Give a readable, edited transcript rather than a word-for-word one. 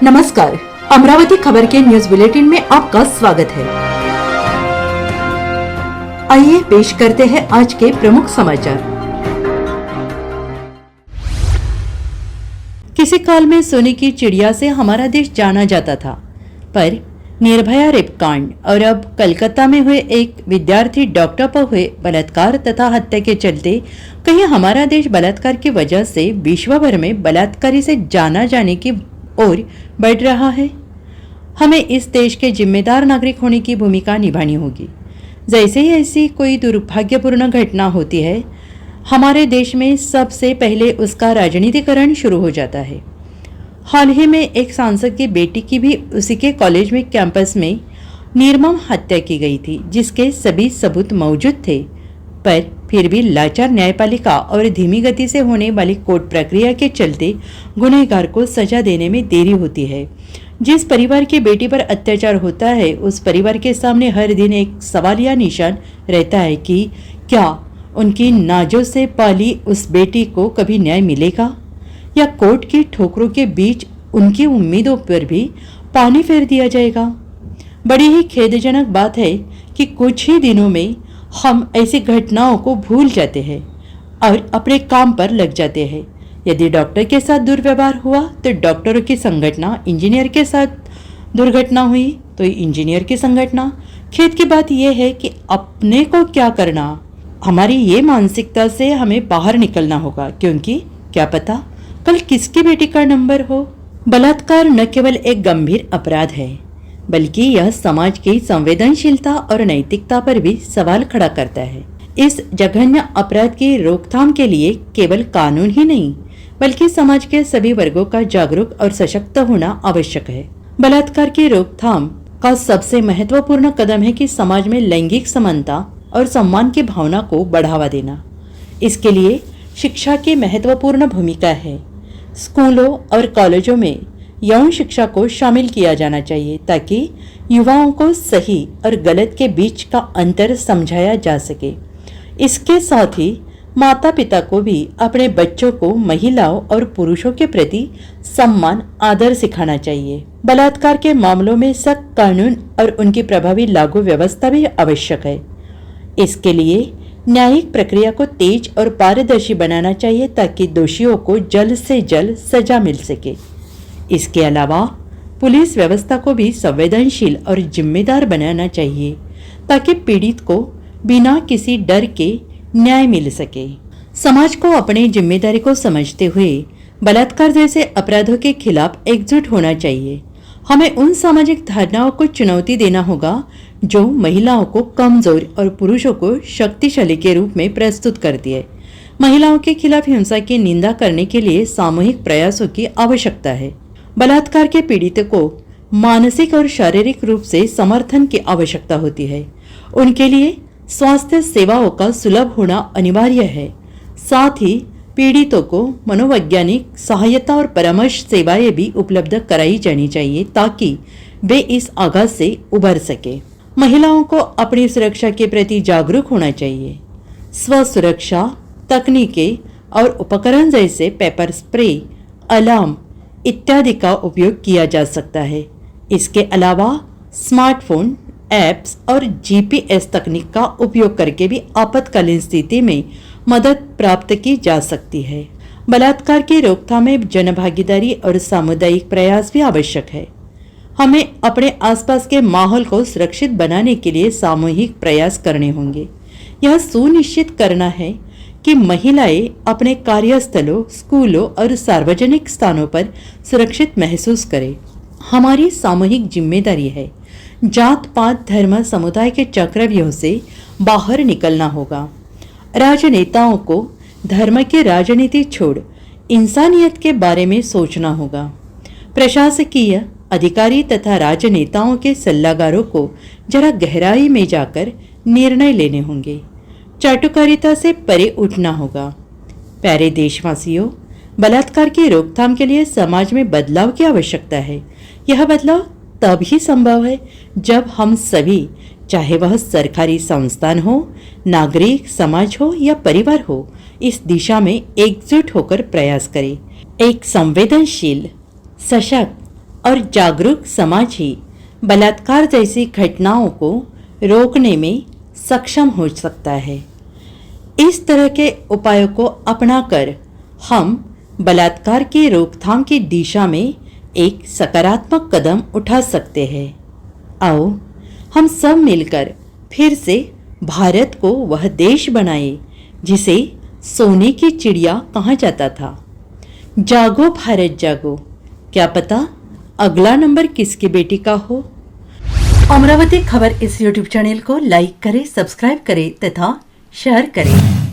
नमस्कार, अमरावती खबर के न्यूज बुलेटिन में आपका स्वागत है। आइए पेश करते हैं आज के प्रमुख समाचार। किसी काल में सोने की चिड़िया से हमारा देश जाना जाता था, पर निर्भया रेप कांड और अब कलकत्ता में हुए एक विद्यार्थी डॉक्टर पर हुए बलात्कार तथा हत्या के चलते कहीं हमारा देश बलात्कार की वजह से विश्व भर में बलात्कारी से जाना जाने की ओर बढ़ रहा है। हमें इस देश के जिम्मेदार नागरिक होने की भूमिका निभानी होगी। जैसे ही ऐसी कोई दुर्भाग्यपूर्ण घटना होती है, हमारे देश में सबसे पहले उसका राजनीतिकरण शुरू हो जाता है। हाल ही में एक सांसद की बेटी की भी उसी के कॉलेज में कैंपस में निर्मम हत्या की गई थी, जिसके सभी सबूत मौजूद थे, पर फिर भी लाचार न्यायपालिका और धीमी गति से होने वाली कोर्ट प्रक्रिया के चलते गुनहगार को सजा देने में देरी होती है। जिस परिवार की बेटी पर अत्याचार होता है, उस परिवार के सामने हर दिन एक सवालिया निशान रहता है कि क्या उनकी नाजों से पाली उस बेटी को कभी न्याय मिलेगा, या कोर्ट की ठोकरों के बीच उनकी उम्मीदों पर भी पानी फेर दिया जाएगा। बड़ी ही खेदजनक बात है कि कुछ ही दिनों में हम ऐसी घटनाओं को भूल जाते हैं और अपने काम पर लग जाते हैं। यदि डॉक्टर के साथ दुर्व्यवहार हुआ तो डॉक्टरों की संगठना, इंजीनियर के साथ दुर्घटना हुई तो इंजीनियर की संगठना। खेद की बात यह है कि अपने को क्या करना, हमारी ये मानसिकता से हमें बाहर निकलना होगा, क्योंकि क्या पता कल किसकी बेटी का नंबर हो। बलात्कार न केवल एक गंभीर अपराध है, बल्कि यह समाज की संवेदनशीलता और नैतिकता पर भी सवाल खड़ा करता है। इस जघन्य अपराध की रोकथाम के लिए केवल कानून ही नहीं, बल्कि समाज के सभी वर्गों का जागरूक और सशक्त होना आवश्यक है। बलात्कार की रोकथाम का सबसे महत्वपूर्ण कदम है कि समाज में लैंगिक समानता और सम्मान की भावना को बढ़ावा देना। इसके लिए शिक्षा की महत्वपूर्ण भूमिका है। स्कूलों और कॉलेजों में यौन शिक्षा को शामिल किया जाना चाहिए, ताकि युवाओं को सही और गलत के बीच का अंतर समझाया जा सके। इसके साथ ही माता पिता को भी अपने बच्चों को महिलाओं और पुरुषों के प्रति सम्मान, आदर सिखाना चाहिए। बलात्कार के मामलों में सख्त कानून और उनकी प्रभावी लागू व्यवस्था भी आवश्यक है। इसके लिए न्यायिक प्रक्रिया को तेज और पारदर्शी बनाना चाहिए, ताकि दोषियों को जल्द से जल्द सजा मिल सके। इसके अलावा पुलिस व्यवस्था को भी संवेदनशील और जिम्मेदार बनाना चाहिए, ताकि पीड़ित को बिना किसी डर के न्याय मिल सके। समाज को अपनी जिम्मेदारी को समझते हुए बलात्कार जैसे अपराधों के खिलाफ एकजुट होना चाहिए। हमें उन सामाजिक धारणाओं को चुनौती देना होगा जो महिलाओं को कमजोर और पुरुषों को शक्तिशाली के रूप में प्रस्तुत करती है। महिलाओं के खिलाफ हिंसा की निंदा करने के लिए सामूहिक प्रयासों की आवश्यकता है। बलात्कार के पीड़ितों को मानसिक और शारीरिक रूप से समर्थन की आवश्यकता होती है। उनके लिए स्वास्थ्य सेवाओं का सुलभ होना अनिवार्य है। साथ ही पीड़ितों को मनोवैज्ञानिक सहायता और परामर्श सेवाएं भी उपलब्ध कराई जानी चाहिए, ताकि वे इस आघात से उबर सके। महिलाओं को अपनी सुरक्षा के प्रति जागरूक होना चाहिए। स्व सुरक्षा तकनीकें और उपकरण जैसे पेपर स्प्रे, अलार्म इत्यादि का उपयोग किया जा सकता है। इसके अलावा स्मार्टफोन, ऐप्स और जीपीएस तकनीक का उपयोग करके भी आपातकालीन स्थिति में मदद प्राप्त की जा सकती है। बलात्कार की रोकथाम में जनभागीदारी और सामुदायिक प्रयास भी आवश्यक है। हमें अपने आसपास के माहौल को सुरक्षित बनाने के लिए सामूहिक प्रयास करने होंगे। यह सुनिश्चित करना है कि महिलाएं अपने कार्यस्थलों, स्कूलों और सार्वजनिक स्थानों पर सुरक्षित महसूस करें। हमारी सामूहिक जिम्मेदारी है। जात पात धर्म समुदाय के चक्रव्यूह से बाहर निकलना होगा। राजनेताओं को धर्म की राजनीति छोड़ इंसानियत के बारे में सोचना होगा। प्रशासकीय अधिकारी तथा राजनेताओं के सल्लागारों को जरा गहराई में जाकर निर्णय लेने होंगे। चाटुकारिता से परे उठना होगा। प्यारे देशवासियों, बलात्कार की रोकथाम के लिए समाज में बदलाव की आवश्यकता है। यह बदलाव तब ही संभव है जब हम सभी, चाहे वह सरकारी संस्थान हो, नागरिक समाज हो या परिवार हो, इस दिशा में एकजुट होकर प्रयास करें। एक संवेदनशील, सशक्त और जागरूक समाज ही बलात्कार जैसी घटनाओं को रोकने में सक्षम हो सकता है। इस तरह के उपायों को अपनाकर हम बलात्कार की रोकथाम की दिशा में एक सकारात्मक कदम उठा सकते हैं। आओ हम सब मिलकर फिर से भारत को वह देश बनाए जिसे सोने की चिड़िया कहा जाता था। जागो भारत जागो, क्या पता अगला नंबर किसकी बेटी का हो। अमरावती खबर इस यूट्यूब चैनल को लाइक करें, सब्सक्राइब करें तथा शेयर करें।